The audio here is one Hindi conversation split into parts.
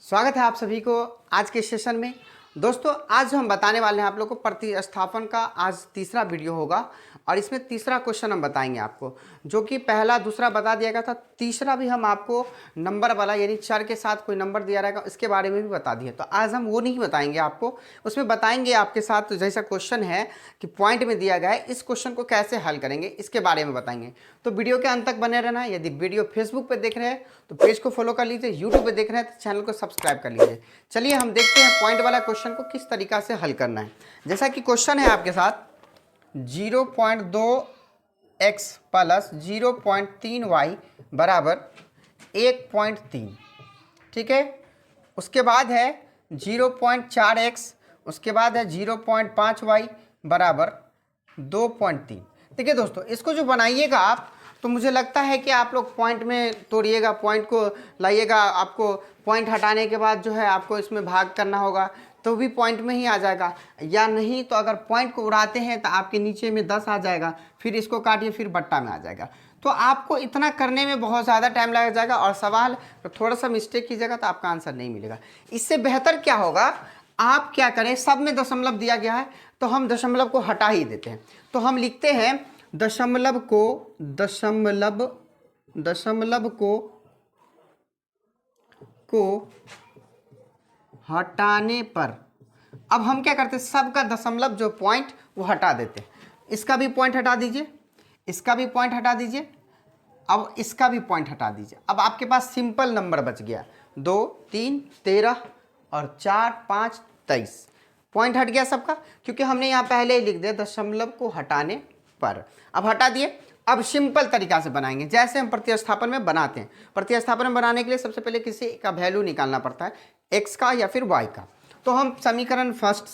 स्वागत है आप सभी को आज के सेशन में। दोस्तों आज हम बताने वाले हैं आप लोग को प्रतिस्थापन का आज तीसरा वीडियो होगा और इसमें तीसरा क्वेश्चन हम बताएंगे आपको, जो कि पहला दूसरा बता दिया गया था। तीसरा भी हम आपको नंबर वाला यानी चर के साथ कोई नंबर दिया रहेगा इसके बारे में भी बता दिए। तो आज हम वो नहीं बताएंगे आपको, उसमें बताएंगे आपके साथ जैसा क्वेश्चन है कि पॉइंट में दिया गया है इस क्वेश्चन को कैसे हल करेंगे इसके बारे में बताएंगे। तो वीडियो के अंत तक बने रहना। यदि वीडियो फेसबुक पर देख रहे हैं तो पेज को फॉलो कर लीजिए, यूट्यूब पर देख रहे हैं तो चैनल को सब्सक्राइब कर लीजिए। चलिए हम देखते हैं पॉइंट वाला क्वेश्चन को किस तरीका से हल करना है। जैसा कि क्वेश्चन है आपके साथ 0.2x प्लस 0.3y बराबर 1.3, ठीक है। उसके बाद है 0.4x, उसके बाद है 0.5y बराबर 2.3। देखिए दोस्तों, इसको जो बनाइएगा आप तो मुझे लगता है कि आप लोग पॉइंट में तोड़िएगा, पॉइंट को लाइएगा। आपको पॉइंट हटाने के बाद जो है आपको इसमें भाग करना होगा तो भी पॉइंट में ही आ जाएगा, या नहीं तो अगर पॉइंट को उड़ाते हैं तो आपके नीचे में 10 आ जाएगा, फिर इसको काटिए फिर बट्टा में आ जाएगा। तो आपको इतना करने में बहुत ज़्यादा टाइम लग जाएगा और सवाल तो थोड़ा सा मिस्टेक कीजिएगा तो आपका आंसर नहीं मिलेगा। इससे बेहतर क्या होगा, आप क्या करें, सब में दशमलव दिया गया है तो हम दशमलव को हटा ही देते हैं। तो हम लिखते हैं दशमलव को हटाने पर अब हम क्या करते हैं, सबका दशमलव जो पॉइंट वो हटा देते हैं। इसका भी पॉइंट हटा दीजिए, इसका भी पॉइंट हटा दीजिए, अब इसका भी पॉइंट हटा दीजिए। अब आपके पास सिंपल नंबर बच गया 2, 3, 13 और 4, 5, 23। पॉइंट हट गया सबका, क्योंकि हमने यहाँ पहले ही लिख दिया दशमलव को हटाने पर। अब हटा दिए। अब सिंपल तरीका से बनाएंगे जैसे हम प्रतिस्थापन में बनाते हैं। प्रतिस्थापन में बनाने के लिए सबसे पहले किसी का वैल्यू निकालना पड़ता है, x का या फिर y का। तो हम समीकरण फर्स्ट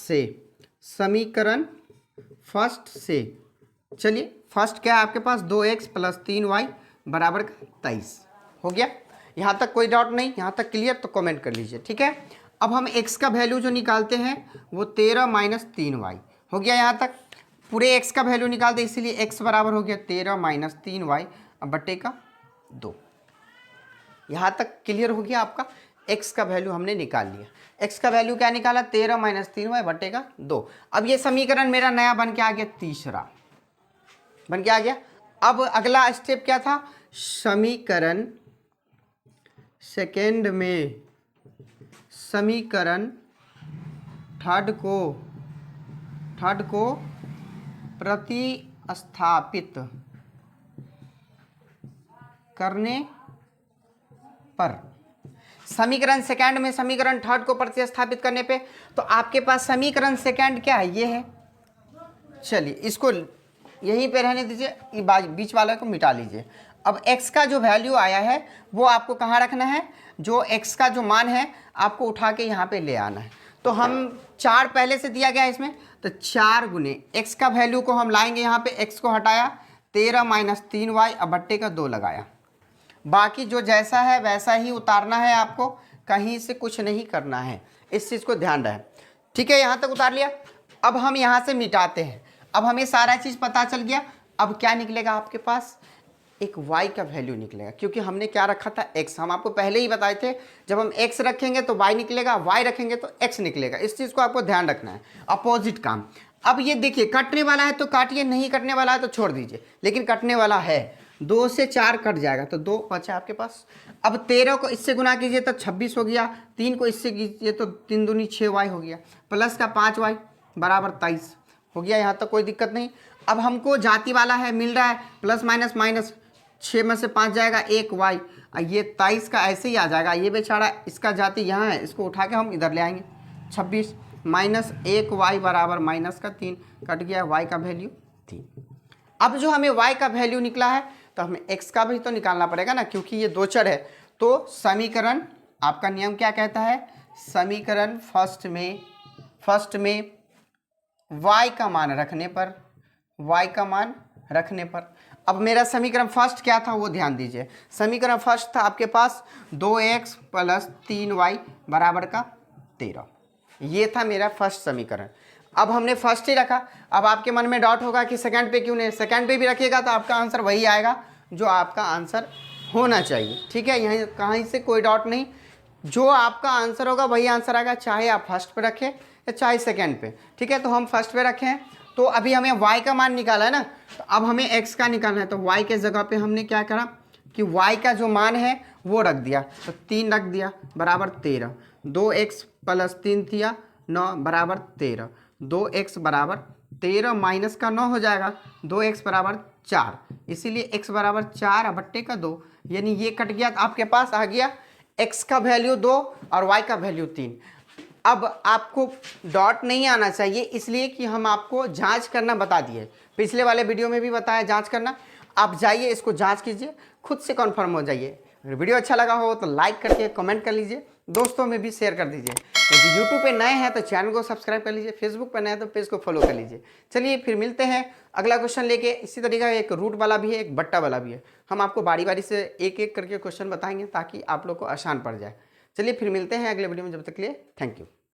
से चलिए, फर्स्ट क्या है आपके पास 2x प्लस 3y बराबर 23 हो गया। यहाँ तक कोई डाउट नहीं, यहाँ तक क्लियर? तो कमेंट कर लीजिए, ठीक है। अब हम x का वैल्यू जो निकालते हैं वो 13 माइनस 3y हो गया। यहाँ तक पूरे x का वैल्यू निकालते, इसीलिए x बराबर हो गया 13 माइनस 3y अब बट्टे का 2। यहाँ तक क्लियर हो गया आपका। x का वैल्यू हमने निकाल लिया। x का वैल्यू क्या निकाला, 13 माइनस 3y बट्टे का 2। अब ये समीकरण मेरा नया बन के आ गया, तीसरा बन के आ गया। अब अगला स्टेप क्या था, समीकरण सेकेंड में समीकरण थर्ड को प्रतिस्थापित करने पर, समीकरण सेकंड में समीकरण थर्ड को प्रतिस्थापित करने पे, तो आपके पास समीकरण सेकंड क्या है, ये है। चलिए इसको यहीं पे रहने दीजिए, बीच वाले को मिटा लीजिए। अब x का जो वैल्यू आया है वो आपको कहाँ रखना है, जो x का जो मान है आपको उठा के यहाँ पे ले आना है। तो हम 4 पहले से दिया गया है इसमें, तो 4 गुने x का वैल्यू को हम लाएंगे यहाँ पे, x को हटाया 13 माइनस 3y अब बट्टे का 2 लगाया। बाकी जो जैसा है वैसा ही उतारना है आपको, कहीं से कुछ नहीं करना है, इस चीज़ को ध्यान रहे, ठीक है। यहाँ तक उतार लिया। अब हम यहाँ से मिटाते हैं। अब हमें सारा चीज़ पता चल गया। अब क्या निकलेगा आपके पास, एक y का वैल्यू निकलेगा, क्योंकि हमने क्या रखा था x। हम आपको पहले ही बताए थे जब हम x रखेंगे तो y निकलेगा, y रखेंगे तो x निकलेगा। इस चीज़ को आपको ध्यान रखना है, अपोजिट काम। अब ये देखिए, कटने वाला है तो काटिए, नहीं कटने वाला है तो छोड़ दीजिए, लेकिन कटने वाला है। 2 से 4 कट जाएगा तो 2 बचा आपके पास। अब 13 को इससे गुना कीजिए तो 26 हो गया, 3 को इससे कीजिए तो 3 दूनी 6y हो गया, प्लस का 5y बराबर 23 हो गया। यहाँ तक कोई दिक्कत नहीं। अब हमको जाति वाला है मिल रहा है, प्लस माइनस माइनस 6 में से 5 जाएगा 1y, ये 23 का ऐसे ही आ जाएगा। ये बेचारा इसका जाति यहाँ है, इसको उठा के हम इधर ले आएंगे। 26 माइनस 1y बराबर माइनस का 3 कट गया, y का वैल्यू 3। अब जो हमें y का वैल्यू निकला है तो हमें x का भी तो निकालना पड़ेगा ना, क्योंकि ये 2 चर है। तो समीकरण आपका नियम क्या कहता है, समीकरण फर्स्ट में y का मान रखने पर, अब मेरा समीकरण फर्स्ट क्या था वो ध्यान दीजिए। समीकरण फर्स्ट था आपके पास 2x प्लस 3y बराबर का 13, ये था मेरा फर्स्ट समीकरण। अब हमने फर्स्ट ही रखा। अब आपके मन में डाउट होगा कि सेकंड पे क्यों नहीं, सेकंड पे भी रखिएगा तो आपका आंसर वही आएगा जो आपका आंसर होना चाहिए, ठीक है। यहीं कहीं से कोई डाउट नहीं। जो आपका आंसर होगा वही आंसर आएगा, चाहे आप फर्स्ट पे रखें या चाहे सेकंड पे। ठीक है, तो हम फर्स्ट पे रखे हैं। तो अभी हमें y का मान निकाला है ना, तो अब हमें x का निकालना है। तो y के जगह पे हमने क्या करा कि y का जो मान है वो रख दिया, तो 3 रख दिया बराबर 13। 2x प्लस 3 दिया 9 बराबर 13। 2x बराबर 13 माइनस का 9 हो जाएगा, 2x बराबर 4। इसीलिए x बराबर 4 बट्टे का 2, यानी ये कट गया, तो आपके पास आ गया x का वैल्यू 2 और y का वैल्यू 3। अब आपको डॉट नहीं आना चाहिए, इसलिए कि हम आपको जांच करना बता दिए, पिछले वाले वीडियो में भी बताया जांच करना। आप जाइए इसको जांच कीजिए, खुद से कन्फर्म हो जाइए। वीडियो अच्छा लगा हो तो लाइक करके कमेंट कर लीजिए, दोस्तों में भी शेयर कर दीजिए। यदि यूट्यूब पे नए हैं तो चैनल को सब्सक्राइब कर लीजिए, फेसबुक पे नए हैं तो पेज को फॉलो कर लीजिए। चलिए फिर मिलते हैं अगला क्वेश्चन लेके। इसी तरीके का एक रूट वाला भी है, एक बट्टा वाला भी है। हम आपको बारी बारी से एक एक करके क्वेश्चन बताएंगे ताकि आप लोग को आसान पड़ जाए। चलिए फिर मिलते हैं अगले वीडियो में, जब तक के लिए थैंक यू।